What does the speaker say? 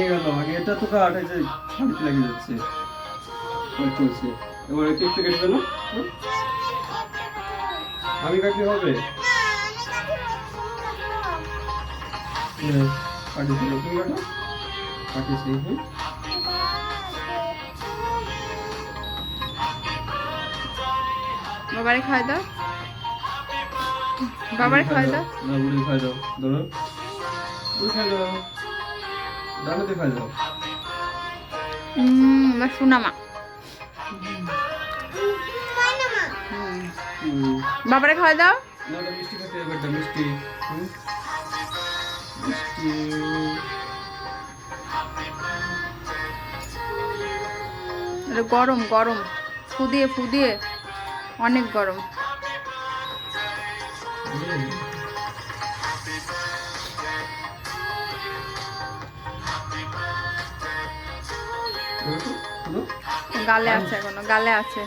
গেল আগে এটা তো কাট এই যে শান্তি লেগে যাচ্ছে ওই চলছে এবার কেকটা কেটে ফেলো আমি কাটলে হবে কাটি ফেলো তুমি কাটো কাটিছি বাবারে খাই দাও বাবারে খাই দাও না বুড়ি খাই দাও ধরো বুড়ি খাই দাও ডানাতে খাই দাও সোনামা বাবারে খাই দাও না ওটা মিষ্টি খেতে হবে এটা মিষ্টি মিষ্টি এটা গরম গরম ফুদিয়ে অনেক গরম গালে আছে এখনো গালে আছে